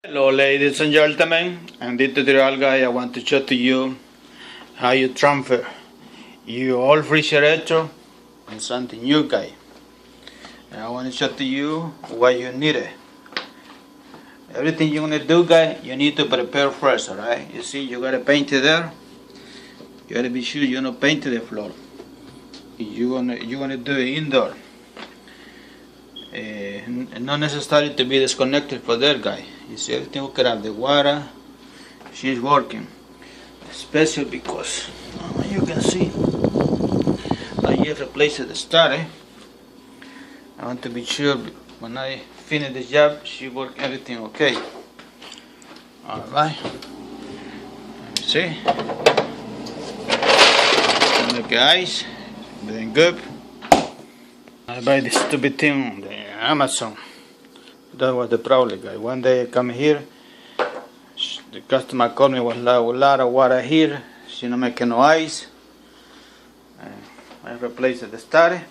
Hello ladies and gentlemen, in this tutorial guy I want to show to you how you transfer your old refrigerator and something new guy. And I want to show to you what you need it. Everything you're gonna do guy, you need to prepare first, alright? You see you gotta paint it there. You gotta be sure you don't paint the floor. You're gonna do it indoor. Not necessary to be disconnected for that guy. You see everything hooked up, the water, she's working. Especially because you can see I just replaced the starter. I want to be sure when I finish the job she work everything okay. Alright. See? Look guys, everything good. I buy this stupid thing on the Amazon. That was the problem guy. One day I come here, the customer called me with a lot of water here. She not making no ice. I replaced the starter.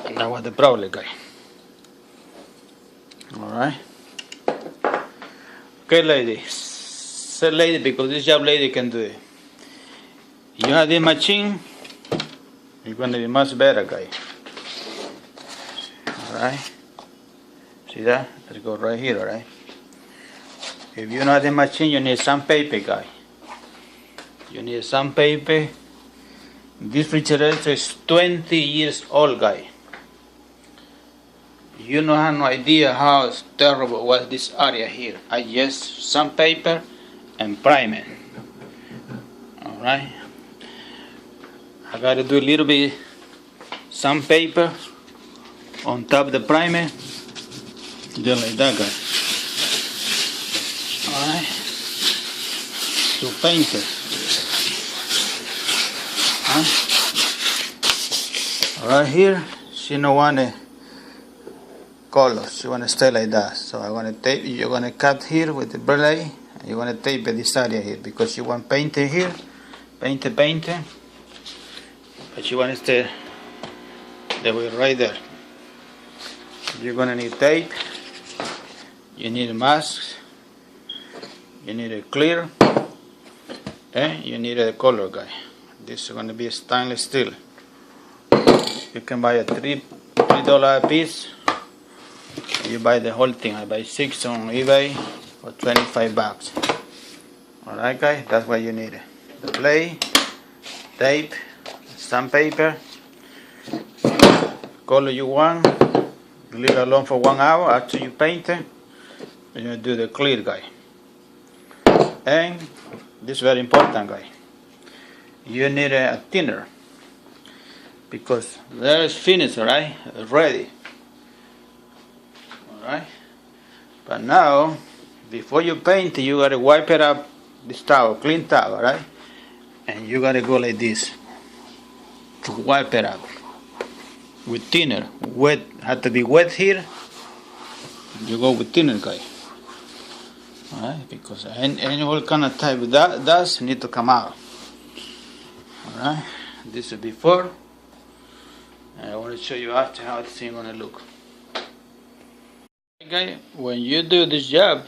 And that was the problem guy. Alright. Okay lady. Say lady because this job lady can do it. You have this machine, you're gonna be much better guy. Alright. See that? Let's go right here, alright? If you know the machine, you need some paper, guy. You need some paper. This refrigerator is 20 years old, guy. You don't have no idea how terrible was this area here. I just some paper and primer. Alright? I gotta do a little bit some paper on top of the primer. Just like that guy. Alright. To paint it. Right here, she don't want a color. She want to stay like that. So I want to tape. You're gonna cut here with the blade. And you want to tape this area here because you want paint it here. Paint it. But you want to stay the way right there. You're gonna need tape. You need masks, you need a clear, and you need a color guy. This is going to be a stainless steel. You can buy a $3 a piece. You buy the whole thing. I buy 6 on eBay for 25 bucks. Alright guys, that's what you need. The blade, tape, some paper, color you want, leave it alone for 1 hour after you paint it. You're going to do the clear guy. And this is very important guy. You need a thinner because there is finished, alright? Ready. Alright? But now before you paint you gotta wipe it up this towel, clean towel, alright? And you gotta go like this to wipe it up with thinner. Wet, have to be wet here. You go with thinner guy. Alright, because any all kind of type of dust need to come out. Alright, this is before. And I want to show you after how this thing gonna look. Okay, when you do this job,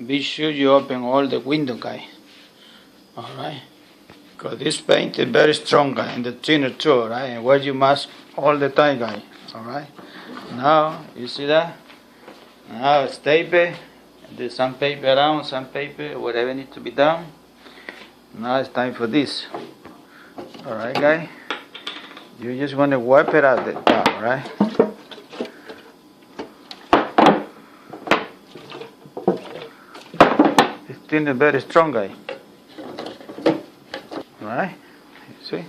be sure you open all the window guy. Alright, because this paint is very strong guy and the thinner too, alright, and wear your mask all the time guy. Alright, now you see that? Now it's tape. There's some paper around, some paper, whatever needs to be done. Now it's time for this. Alright guys, you just want to wipe it out the top, alright? This thing is very strong guy. Alright, you see?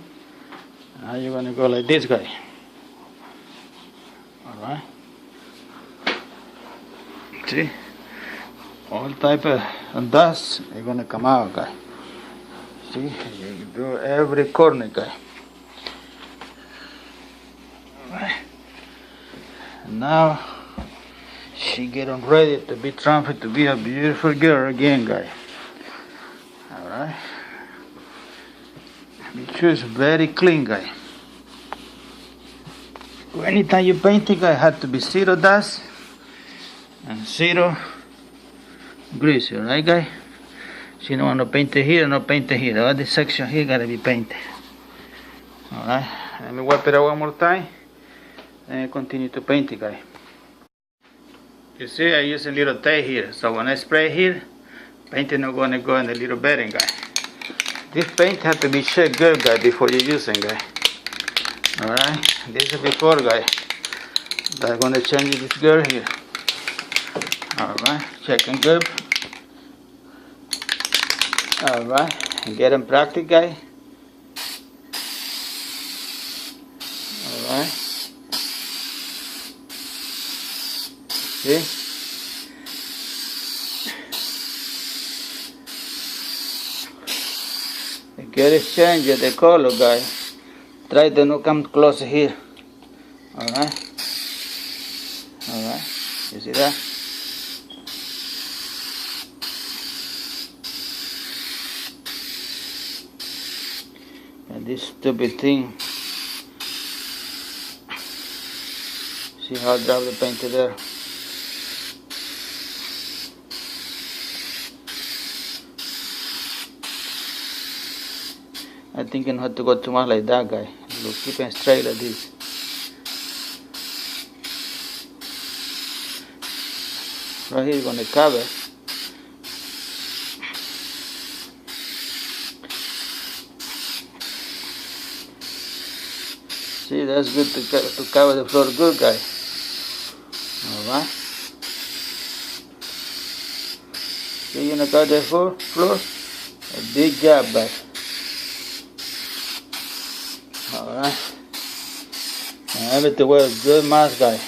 Now you're going to go like this guy. Alright? See? All type of dust is gonna come out guy. See, you do every corner guy. Alright. Now she getting ready to be transferred to be a beautiful girl again guy. Alright. Make sure it's very clean guy. Anytime you paint it guy, have to be zero dust and zero grease, alright guys? So you don't want to paint it here, no paint it here. All this section here gotta be painted. Alright, let me wipe it out one more time and continue to paint it, guys. You see, I use a little tape here, so when I spray here, paint is not gonna go in the little bedding, guys. This paint has to be checked good, guys, before you use it, guys. Alright, this is before, guys. I'm gonna change this girl here. Alright, checking good. Alright, and get them practice, guys. Alright. See? Get it change the color, guys. Try to not come close here. Alright. Alright. You see that? And this stupid thing. See how I drop the paint there? I think you don't have to go too much like that, guy. Look, keep it straight like this. Right here, you're gonna cover. See, that's good to cover the floor good, guy. Alright. See, you know, cover the floor. A big job, guy. Alright. And everything wear a good mask, guy.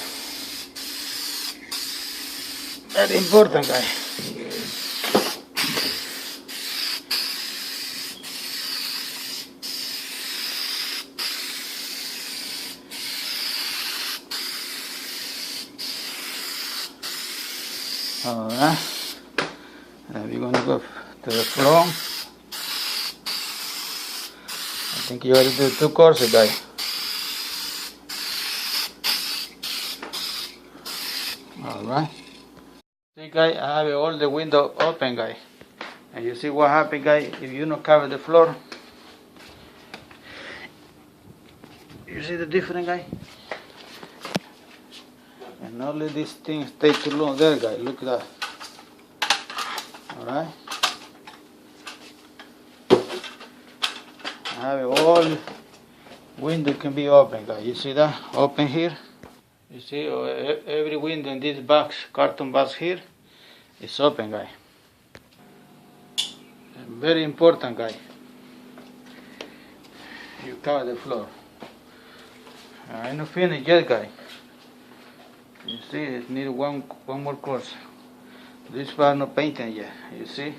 Very important, guy. Alright. And we're gonna go to the floor. I think you already do 2 courses, guys. Alright. See, guys, I have all the window open, guys. And you see what happens, guys, if you don't cover the floor. You see the difference, guys? And only these things stay too long there, guys. Look at that. Alright. I have all window can be open, guys. You see that? Open here. You see, every window in this box, carton box here, is open, guys. Very important, guys. You cover the floor. I'm not finished yet, guys. You see, it needs one more course. This part not painted yet. You see,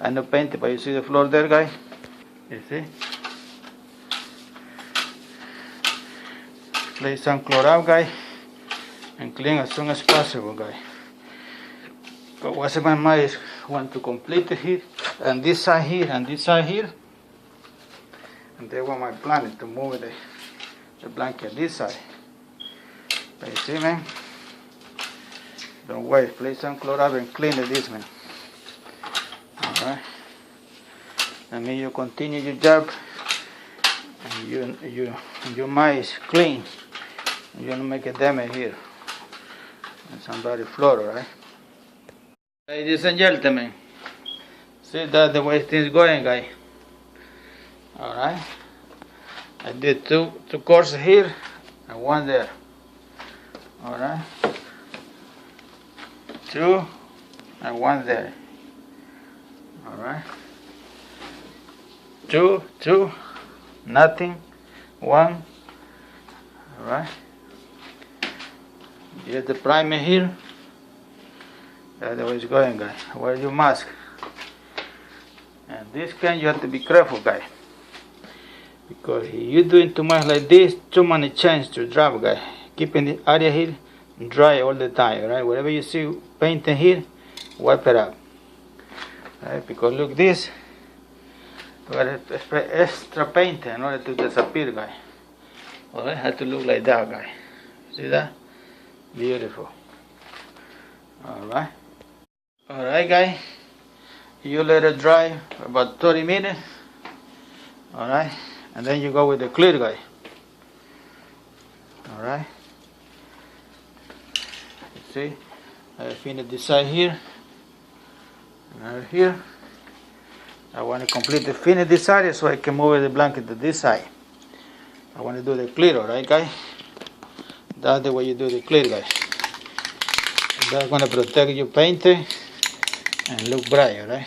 I'm not painted, but you see the floor there, guys. You see. Place some Clorox, guys, and clean as soon as possible, guys. But what's in my mind is want to complete it here, and this side here, and this side here. And then what my plan is to move the blanket this side. But you see, man, don't wait. Place some Clorox and clean this, man. Alright. And then you continue your job, and your mind is clean. You don't make a damage here. And somebody floor, alright? Ladies and gentlemen, see that's the way things going, guys. Alright? I did two courses here and one there. Alright? 2 and 1 there. Alright? 2, nothing, 1. Alright? Get the primer here. That's the way it's going, guys. Wear your mask. And this can you have to be careful, guys. Because if you're doing too much like this, too many chances to drop, guys. Keeping the area here dry all the time, right? Whatever you see painting here, wipe it up. Right? Because look this, you gotta spray extra paint in order to disappear, guys. Alright, have to look like that, guys. See that? Beautiful. Alright. Alright guys, you let it dry about 30 minutes. Alright, and then you go with the clear guy. Alright, you see, I finished this side here, and over here. I want to completely finish this area so I can move the blanket to this side. I want to do the clear, alright guys? That's the way you do the clear, guys. That's going to protect your painting and look bright, alright?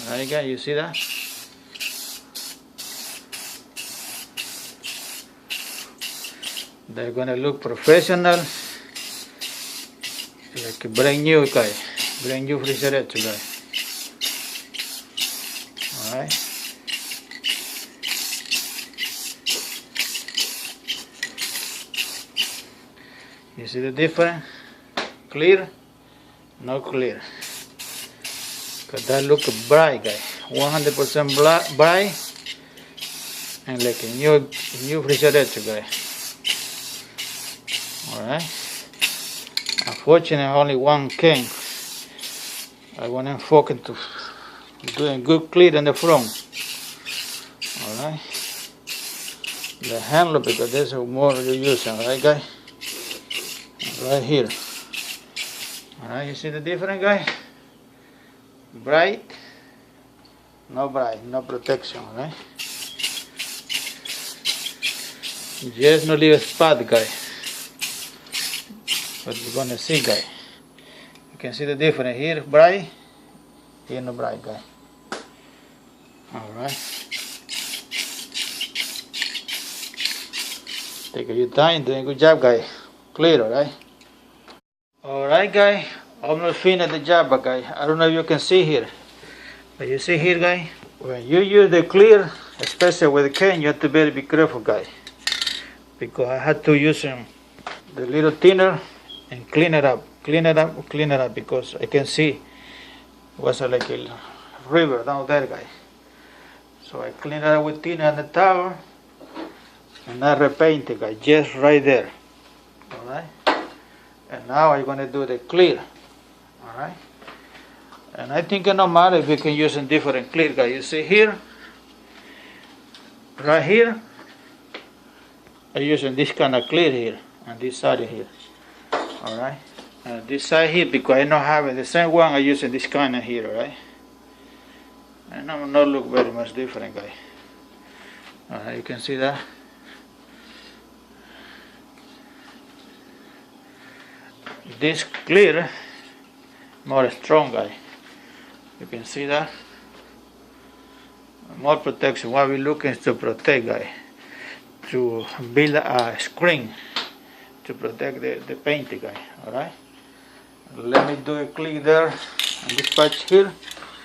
Alright guys, you see that? They're going to look professional, like a brand new guy, brand new refrigerator guy. Alright. You see the difference? Clear, not clear. Cause that look bright, guys. 100% bright, and like a new refrigerator, guys. All right. Unfortunately, only one came. I want to focus to doing good clear in the front. All right. The handle, because there's more you use, all right, guys. Right here. Alright, you see the difference, guys? Bright, no protection, alright? Just no leave a spot, guys. But you're gonna see, guys. You can see the difference here, bright, here no bright, guys. Alright. Take your time, doing a good job, guys. Clear, alright? Alright guys, almost finished the job, guys. I don't know if you can see here, but you see here, guys, when you use the clear, especially with the cane, you have to be careful, guys, because I had to use the little thinner and clean it up, because I can see it was like a river down there, guys. So I clean it up with thinner and the towel, and I repaint it, guys, just right there. Alright, and now I'm going to do the clear. Alright, and I think it no matter if you can use a different clear, guys. You see here, right here, I'm using this kind of clear here, and this side here. Alright, and this side here, because I don't have the same one, I'm using this kind of here, alright. And it not look very much different, guys. Alright, you can see that. This clear more strong, guys. You can see that. More protection. What we're looking is to protect, guys, to build a screen to protect the painting, guys. Alright, let me do a click there on this patch here.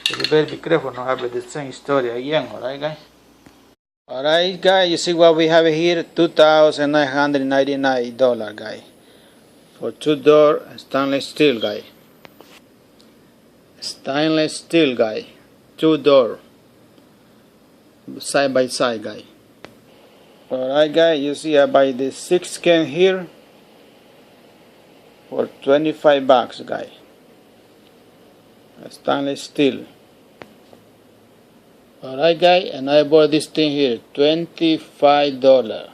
You better be careful not have the same story again. Alright, guys. Alright, guys, you see what we have here? $2,999, guys, for 2-door stainless steel, guy. Stainless steel, guy. 2-door, side by side, guy. Alright, guys, you see I buy the 6 can here for $25, guy. Stainless steel. Alright, guys, and I bought this thing here, $25.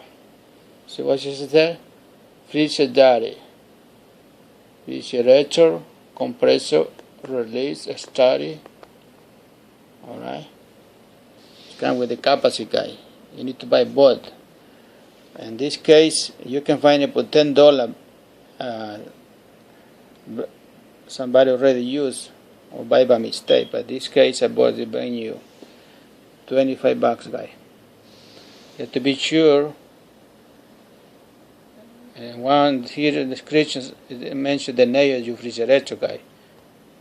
See what she said there? Frigidaire. Refrigerator, compressor, release, study. Alright. It comes with the capacity, guy. You need to buy both. In this case, you can find it for $10. Somebody already used or buy by mistake, but in this case I bought it brand new. $25, guy. You have to be sure. And one here in the description it mentioned the name of your refrigerator, guy.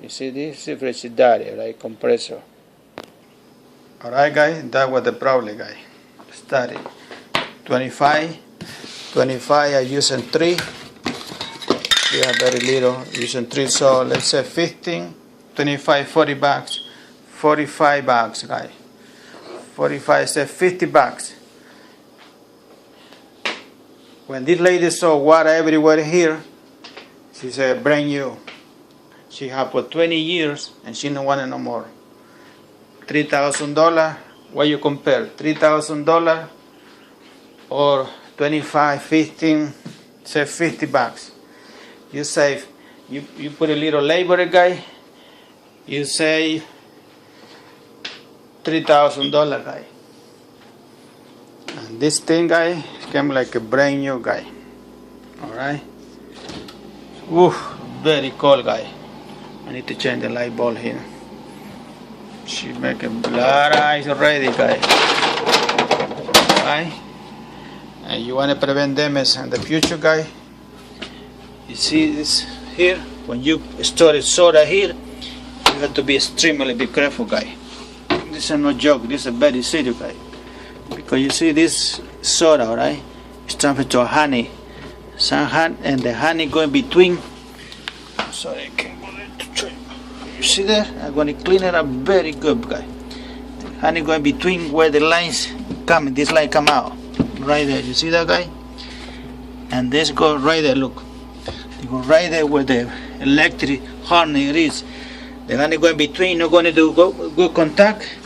You see this is Frigidaire, right? Compressor. Alright, guys, that was the problem, guy. Study. 25 I using 3. We have very little using 3, so let's say 15, 25, $40, $45, guy. 45 say $50. When this lady saw water everywhere here, she said brand new. She had for 20 years and she don't want it no more. $3,000. What you compare? $3,000 or 25, 15, say $50. You save. You put a little labor, guy. You save $3,000, guy. And this thing, guy, came like a brand new, guy. All right. Ooh, very cold, guy. I need to change the light bulb here. She making blood eyes already, guy. Right? And you want to prevent damage in the future, guy. You see this here? When you store soda here, you have to be extremely careful, guy. This is no joke. This is very serious, guy. Because you see this soda, right? It's transferred to honey. Some honey, and the honey going between. Sorry, I can't go there to try. You see there? I'm going to clean it up very good, guy. Honey going between where the lines come. This line come out right there. You see that, guy? And this go right there. Look, they go right there where the electric honey is. The honey going between. Not going to do good contact.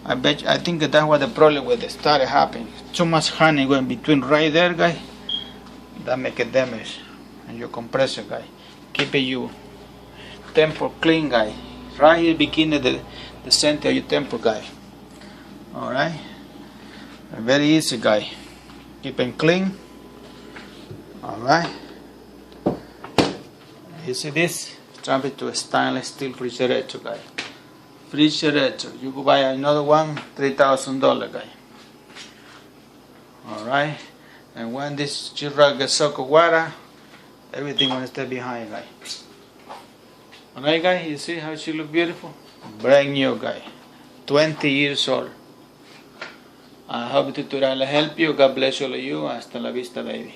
I think that's what the problem with it started happening. Too much honey going between right there, guy. That make it damage. And your compressor, guy. Keep it you temper clean, guy. Right here beginning the center of your temper, guy. Alright. Very easy, guy. Keep it clean. Alright. You see this? Transfer to a stainless steel refrigerator, guy. Refrigerator. You go buy another one, $3,000, guy. Alright. And when this G-Rock gets soaked with water, everything will stay behind, guy. Alright, guy, you see how she look beautiful? Brand new, guy. 20 years old. I hope the tutorial help you. God bless all of you. Hasta la vista, baby.